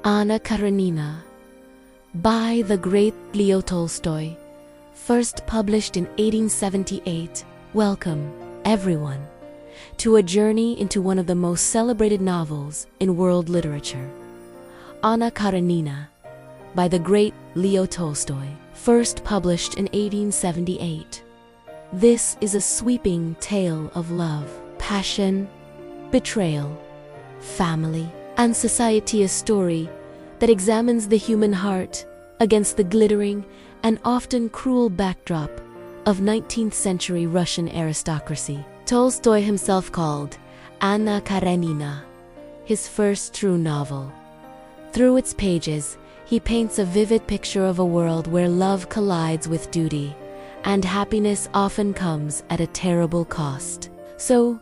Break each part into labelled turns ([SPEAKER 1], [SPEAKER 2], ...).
[SPEAKER 1] Anna Karenina, by the great Leo Tolstoy, first published in 1878. Welcome, everyone, to a journey into one of the most celebrated novels in world literature. Anna Karenina, by the great Leo Tolstoy, first published in 1878. This is a sweeping tale of love, passion, betrayal, family, and society, a story that examines the human heart against the glittering and often cruel backdrop of 19th century Russian aristocracy. Tolstoy himself called Anna Karenina his first true novel. Through its pages, he paints a vivid picture of a world where love collides with duty, and happiness often comes at a terrible cost. So,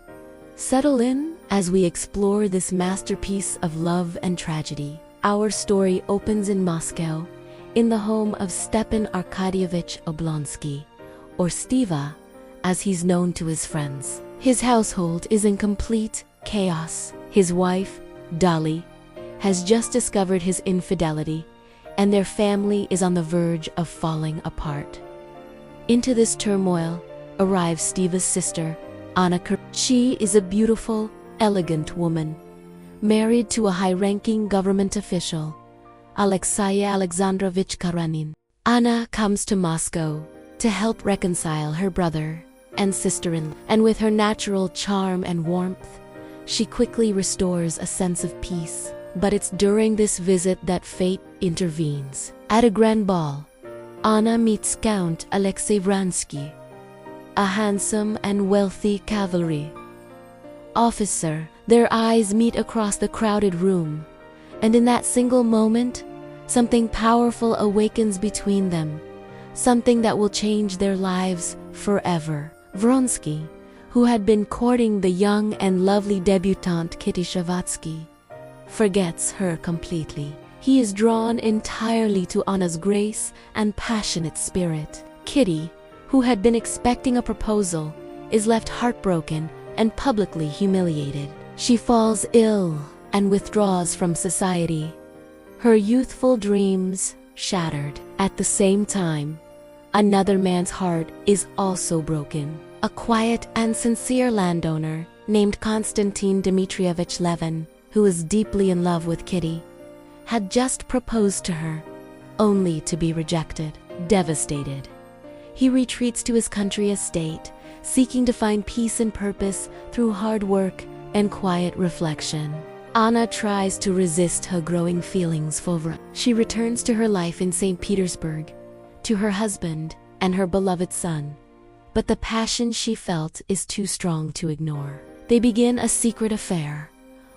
[SPEAKER 1] settle in as we explore this masterpiece of love and tragedy. Our story opens in Moscow, in the home of Stepan Arkadyevich Oblonsky, or Steva, as he's known to his friends. His household is in complete chaos. His wife, Dolly, has just discovered his infidelity, and their family is on the verge of falling apart. Into this turmoil arrives Steva's sister, Anna Karenina. She is a beautiful, elegant woman, married to a high-ranking government official, Alexey Alexandrovich Karenin. Anna comes to Moscow to help reconcile her brother and sister-in-law, and with her natural charm and warmth, she quickly restores a sense of peace. But it's during this visit that fate intervenes. At a grand ball, Anna meets Count Alexei Vransky, a handsome and wealthy cavalry officer. Their eyes meet across the crowded room, and in that single moment, something powerful awakens between them, something that will change their lives forever. Vronsky, who had been courting the young and lovely debutante Kitty Shavatsky, forgets her completely. He is drawn entirely to Anna's grace and passionate spirit. Kitty, who had been expecting a proposal, is left heartbroken and publicly humiliated. She falls ill and withdraws from society, her youthful dreams shattered. At the same time, another man's heart is also broken. A quiet and sincere landowner named Konstantin Dmitrievich Levin, who is deeply in love with Kitty, had just proposed to her, only to be rejected. Devastated, he retreats to his country estate, seeking to find peace and purpose through hard work and quiet reflection. Anna tries to resist her growing feelings for Vronsky. She returns to her life in St. Petersburg, to her husband and her beloved son, but the passion she felt is too strong to ignore. They begin a secret affair,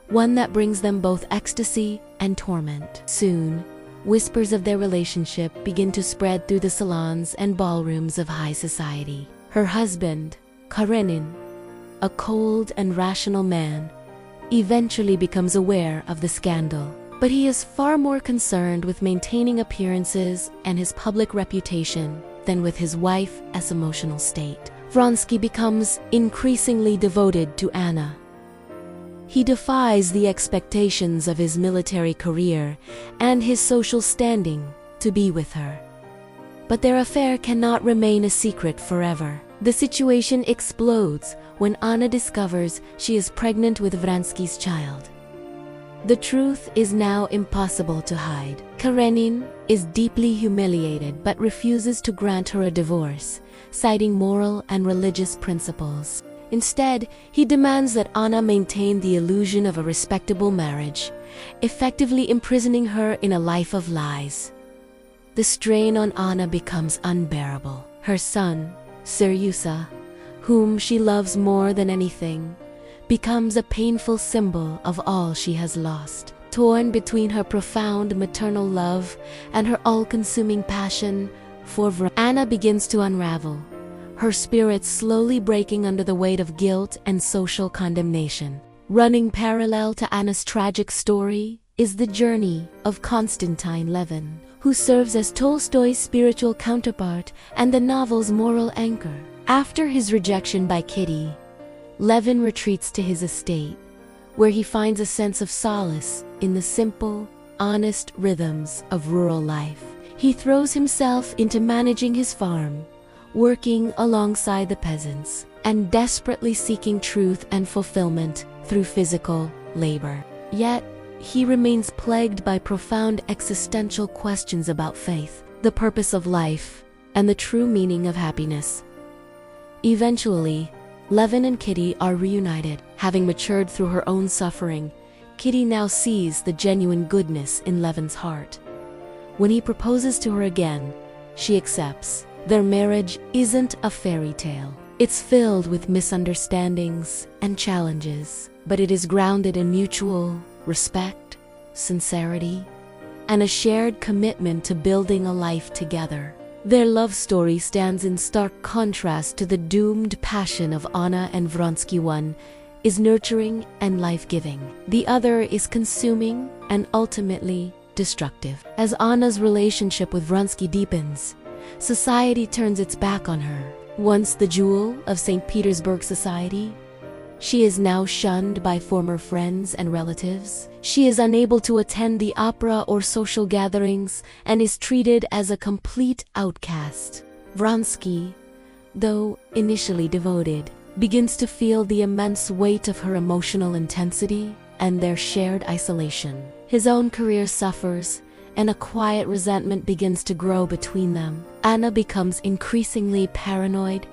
[SPEAKER 1] one that brings them both ecstasy and torment. Soon, whispers of their relationship begin to spread through the salons and ballrooms of high society. Her husband, Karenin, a cold and rational man, eventually becomes aware of the scandal. But he is far more concerned with maintaining appearances and his public reputation than with his wife's emotional state. Vronsky becomes increasingly devoted to Anna. He defies the expectations of his military career and his social standing to be with her. But their affair cannot remain a secret forever. The situation explodes when Anna discovers she is pregnant with Vransky's child. The truth is now impossible to hide. Karenin is deeply humiliated but refuses to grant her a divorce, citing moral and religious principles. Instead, he demands that Anna maintain the illusion of a respectable marriage, effectively imprisoning her in a life of lies. The strain on Anna becomes unbearable. Her son, Seryusa, whom she loves more than anything, becomes a painful symbol of all she has lost. Torn between her profound maternal love and her all-consuming passion for Anna begins to unravel, her spirit slowly breaking under the weight of guilt and social condemnation. Running parallel to Anna's tragic story is the journey of Konstantin Levin, who serves as Tolstoy's spiritual counterpart and the novel's moral anchor. After his rejection by Kitty, Levin retreats to his estate, where he finds a sense of solace in the simple, honest rhythms of rural life. He throws himself into managing his farm, working alongside the peasants, and desperately seeking truth and fulfillment through physical labor. Yet, he remains plagued by profound existential questions about faith, the purpose of life, and the true meaning of happiness. Eventually, Levin and Kitty are reunited. Having matured through her own suffering, Kitty now sees the genuine goodness in Levin's heart. When he proposes to her again, she accepts. Their marriage isn't a fairy tale. It's filled with misunderstandings and challenges, but it is grounded in mutual respect, sincerity, and a shared commitment to building a life together. Their love story stands in stark contrast to the doomed passion of Anna and Vronsky. One is nurturing and life-giving. The other is consuming and ultimately destructive. As Anna's relationship with Vronsky deepens, society turns its back on her. Once the jewel of St. Petersburg society, she is now shunned by former friends and relatives. She is unable to attend the opera or social gatherings and is treated as a complete outcast. Vronsky, though initially devoted, begins to feel the immense weight of her emotional intensity and their shared isolation. His own career suffers, and a quiet resentment begins to grow between them. Anna becomes increasingly paranoid,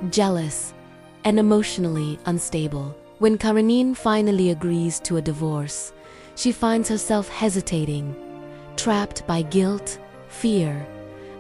[SPEAKER 1] jealous, and emotionally unstable. When Karenin finally agrees to a divorce, she finds herself hesitating, trapped by guilt, fear,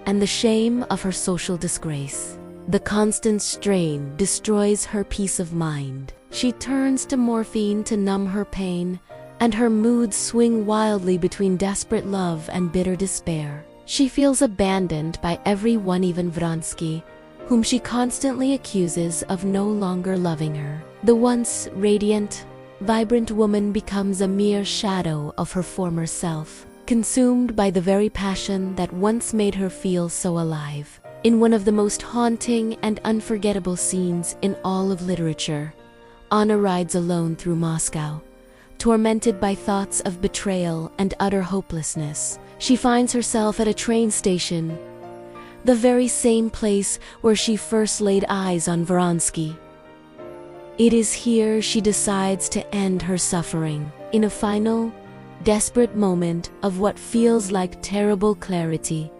[SPEAKER 1] and the shame of her social disgrace. The constant strain destroys her peace of mind. She turns to morphine to numb her pain, and her moods swing wildly between desperate love and bitter despair. She feels abandoned by everyone, even Vronsky, whom she constantly accuses of no longer loving her. The once radiant, vibrant woman becomes a mere shadow of her former self, consumed by the very passion that once made her feel so alive. In one of the most haunting and unforgettable scenes in all of literature, Anna rides alone through Moscow, tormented by thoughts of betrayal and utter hopelessness. She finds herself at a train station, the very same place where she first laid eyes on Vronsky. It is here she decides to end her suffering. In a final, desperate moment of what feels like terrible clarity,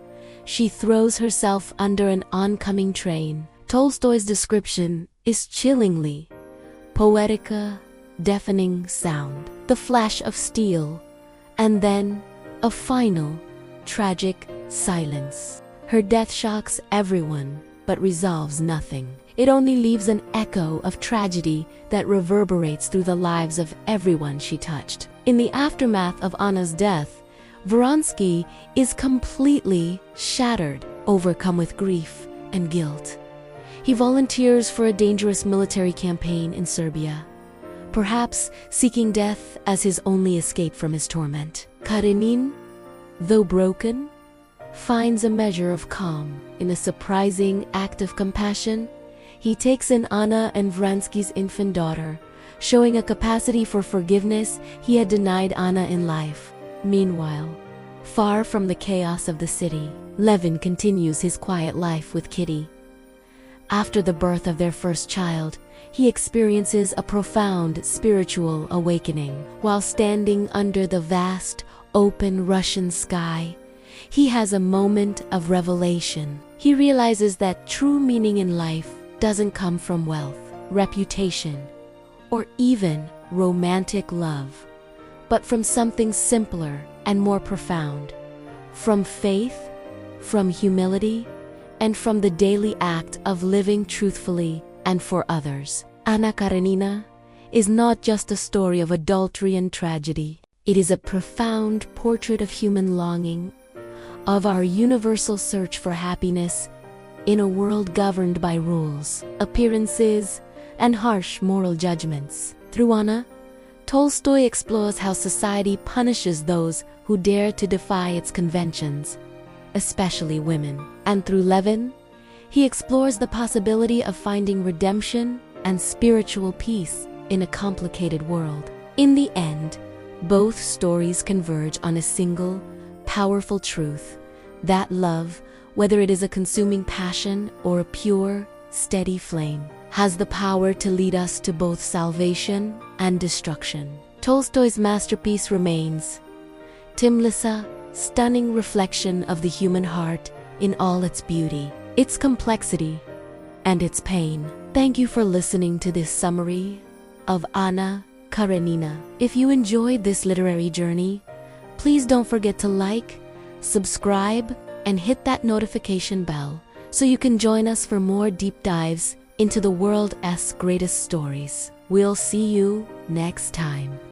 [SPEAKER 1] she throws herself under an oncoming train. Tolstoy's description is chillingly poetica, deafening sound, the flash of steel, and then a final, tragic silence. Her death shocks everyone, but resolves nothing. It only leaves an echo of tragedy that reverberates through the lives of everyone she touched. In the aftermath of Anna's death, Vronsky is completely shattered, overcome with grief and guilt. He volunteers for a dangerous military campaign in Serbia, perhaps seeking death as his only escape from his torment. Karenin, though broken, finds a measure of calm. In a surprising act of compassion, he takes in Anna and Vronsky's infant daughter, showing a capacity for forgiveness he had denied Anna in life. Meanwhile, far from the chaos of the city, Levin continues his quiet life with Kitty. After the birth of their first child, he experiences a profound spiritual awakening. While standing under the vast, open Russian sky, he has a moment of revelation. He realizes that true meaning in life doesn't come from wealth, reputation, or even romantic love, but from something simpler and more profound, from faith, from humility, and from the daily act of living truthfully and for others. Anna Karenina is not just a story of adultery and tragedy. It is a profound portrait of human longing, of our universal search for happiness in a world governed by rules, appearances, and harsh moral judgments. Through Anna, Tolstoy explores how society punishes those who dare to defy its conventions, especially women. And through Levin, he explores the possibility of finding redemption and spiritual peace in a complicated world. In the end, Both stories converge on a single, powerful truth: that love, whether it is a consuming passion or a pure, steady flame, has the power to lead us to both salvation and destruction. Tolstoy's masterpiece remains timeless, stunning reflection of the human heart in all its beauty, its complexity, and its pain. Thank you for listening to this summary of Anna Karenina. If you enjoyed this literary journey, please don't forget to like, subscribe, and hit that notification bell so you can join us for more deep dives into the world's greatest stories. We'll see you next time.